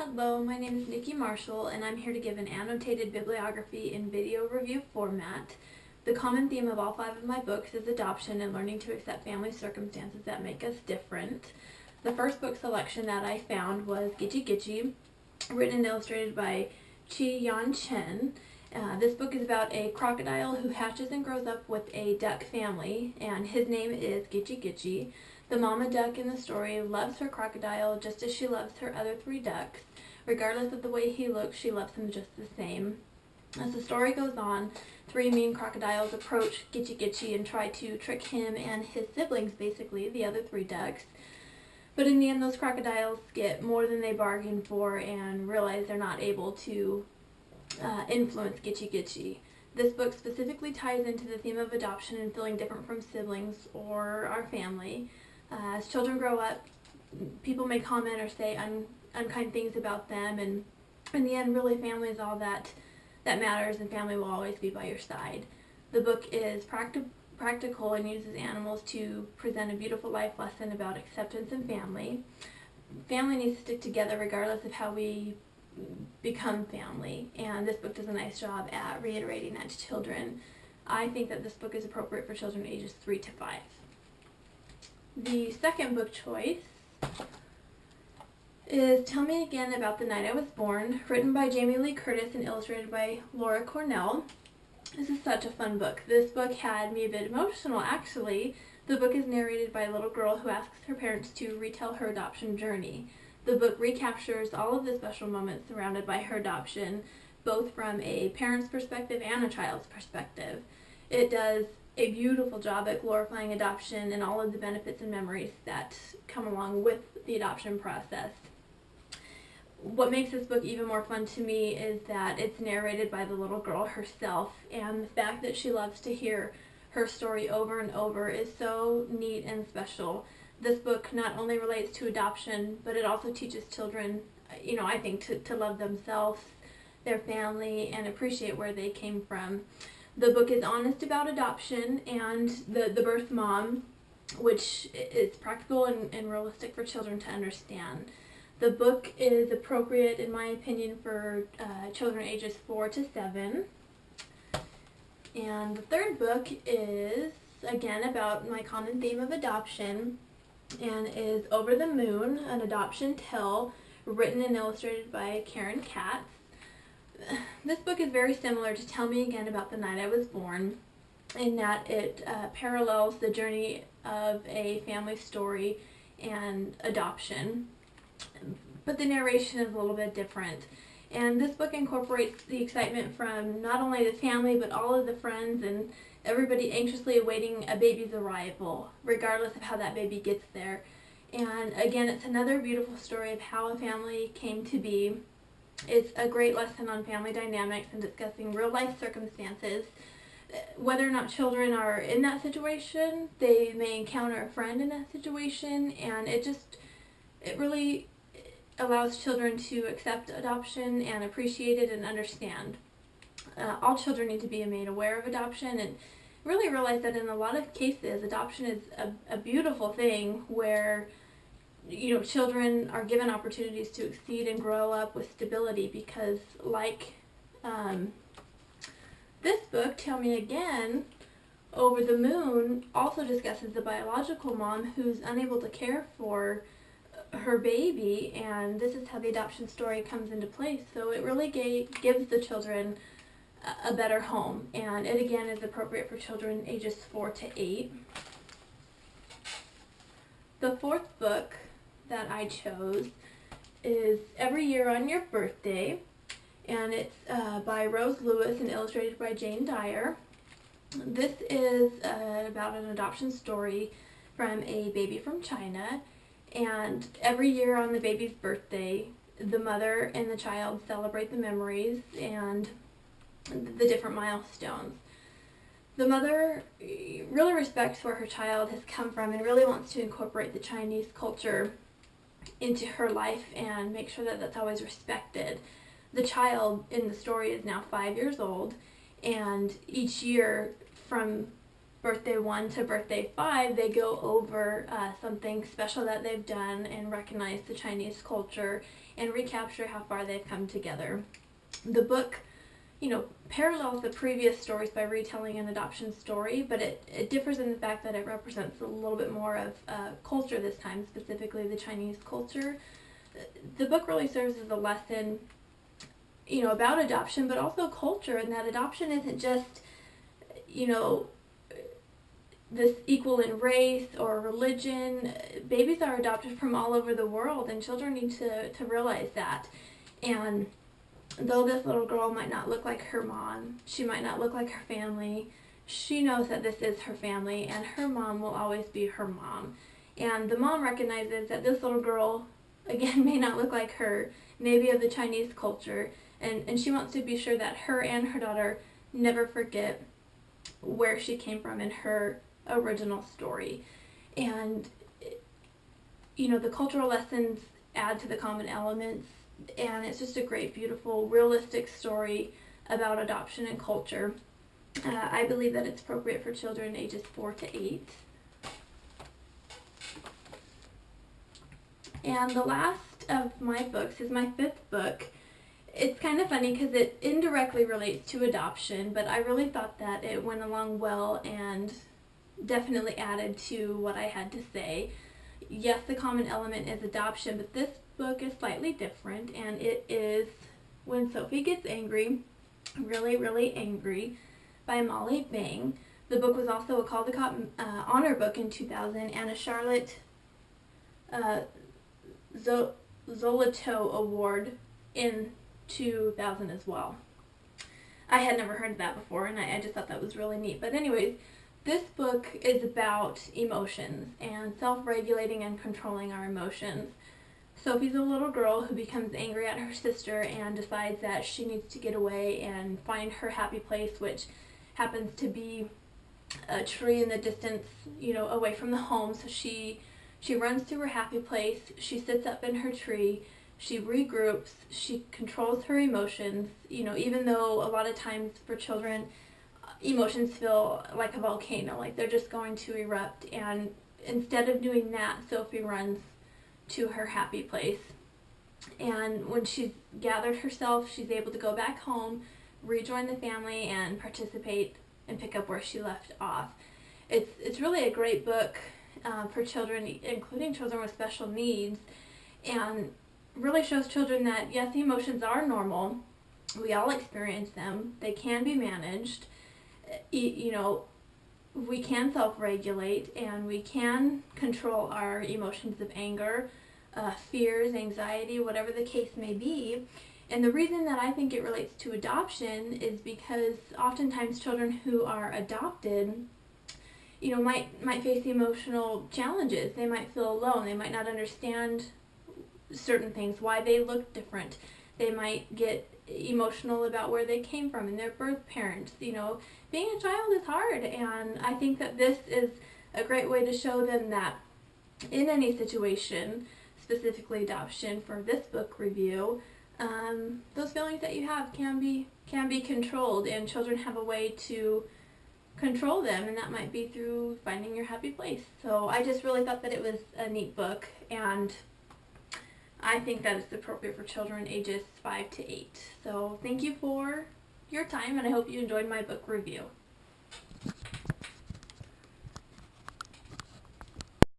Hello, my name is Nikki Marshall, and I'm here to give an annotated bibliography in video review format. The common theme of all 5 of my books is adoption and learning to accept family circumstances that make us different. The first book selection that I found was Gitchy Gitchy, written and illustrated by Chi Yan Chen. This book is about a crocodile who hatches and grows up with a duck family, and his name is Gitchy Gitchy. The mama duck in the story loves her crocodile just as she loves her other 3 ducks. Regardless of the way he looks, she loves him just the same. As the story goes on, 3 mean crocodiles approach Gitchy Gitchy and try to trick him and his siblings, basically, the other 3 ducks. But in the end, those crocodiles get more than they bargained for and realize they're not able to influence Gitchy Gitchy. This book specifically ties into the theme of adoption and feeling different from siblings or our family. As children grow up, people may comment or say unkind things about them, and in the end, really, family is all that matters, and family will always be by your side. The book is practical and uses animals to present a beautiful life lesson about acceptance and family. Family needs to stick together regardless of how we become family, and this book does a nice job at reiterating that to children. I think that this book is appropriate for children ages 3 to 5. The second book choice is Tell Me Again About the Night I Was Born, written by Jamie Lee Curtis and illustrated by Laura Cornell. This is such a fun book. This book had me a bit emotional, actually. The book is narrated by a little girl who asks her parents to retell her adoption journey. The book recaptures all of the special moments surrounded by her adoption, both from a parent's perspective and a child's perspective. It does a beautiful job at glorifying adoption and all of the benefits and memories that come along with the adoption process. What makes this book even more fun to me is that it's narrated by the little girl herself, and the fact that she loves to hear her story over and over is so neat and special. This book not only relates to adoption, but it also teaches children, I think, to love themselves, their family, and appreciate where they came from. The book is honest about adoption and the birth mom, which is practical and realistic for children to understand. The book is appropriate, in my opinion, for children ages 4 to 7. And the third book is, again, about my common theme of adoption, and is Over the Moon, an adoption tale, written and illustrated by Karen Katz. This book is very similar to Tell Me Again About the Night I Was Born, in that it parallels the journey of a family story and adoption, but the narration is a little bit different. And this book incorporates the excitement from not only the family, but all of the friends and everybody anxiously awaiting a baby's arrival, regardless of how that baby gets there. And again, it's another beautiful story of how a family came to be. It's a great lesson on family dynamics and discussing real-life circumstances. Whether or not children are in that situation, they may encounter a friend in that situation, and it really allows children to accept adoption and appreciate it and understand. All children need to be made aware of adoption and really realize that in a lot of cases, adoption is a beautiful thing where children are given opportunities to exceed and grow up with stability, because like this book, Tell Me Again, Over the Moon, also discusses the biological mom who's unable to care for her baby, and this is how the adoption story comes into place. So it really gives the children a better home, and it again is appropriate for children ages 4 to 8. The fourth book that I chose is Every Year on Your Birthday, and it's by Rose Lewis and illustrated by Jane Dyer. This is about an adoption story from a baby from China, and every year on the baby's birthday, the mother and the child celebrate the memories and the different milestones. The mother really respects where her child has come from and really wants to incorporate the Chinese culture into her life and make sure that that's always respected. The child in the story is now 5 years old, and each year from birthday 1 to birthday 5, they go over something special that they've done and recognize the Chinese culture and recapture how far they've come together. The book, parallels the previous stories by retelling an adoption story, but it differs in the fact that it represents a little bit more of culture this time, specifically the Chinese culture. The book really serves as a lesson, about adoption, but also culture, and that adoption isn't just, this equal in race or religion. Babies are adopted from all over the world, and children need to realize that. And though this little girl might not look like her mom, she might not look like her family, she knows that this is her family, and her mom will always be her mom. And the mom recognizes that this little girl, again, may not look like her, maybe of the Chinese culture, and she wants to be sure that her and her daughter never forget where she came from in her original story. And, the cultural lessons add to the common elements, and it's just a great, beautiful, realistic story about adoption and culture. I believe that it's appropriate for children ages 4 to 8. And the last of my books is my 5th book. It's kind of funny because it indirectly relates to adoption, but I really thought that it went along well and definitely added to what I had to say. Yes, the common element is adoption, but this book is slightly different, and it is When Sophie Gets Angry, Really, Really Angry by Molly Bang. The book was also a Caldecott Honor book in 2000 and a Charlotte Zolotow Award in 2000 as well. I had never heard of that before, and I just thought that was really neat. But anyways, this book is about emotions and self-regulating and controlling our emotions. Sophie's a little girl who becomes angry at her sister and decides that she needs to get away and find her happy place, which happens to be a tree in the distance, away from the home. So she runs to her happy place, she sits up in her tree, she regroups, she controls her emotions, even though a lot of times for children, emotions feel like a volcano, like they're just going to erupt. And instead of doing that, Sophie runs to her happy place. And when she's gathered herself, she's able to go back home, rejoin the family, and participate and pick up where she left off. It's really a great book for children, including children with special needs, and really shows children that, yes, emotions are normal. We all experience them. They can be managed. We can self-regulate, and we can control our emotions of anger, fears, anxiety, whatever the case may be. And the reason that I think it relates to adoption is because oftentimes children who are adopted, might face emotional challenges. They might feel alone. They might not understand certain things, why they look different. They might get emotional about where they came from and their birth parents. Being a child is hard, and I think that this is a great way to show them that in any situation, specifically adoption for this book review, those feelings that you have can be controlled, and children have a way to control them, and that might be through finding your happy place. So I just really thought that it was a neat book, and I think that it's appropriate for children ages 5 to 8. So thank you for your time, and I hope you enjoyed my book review.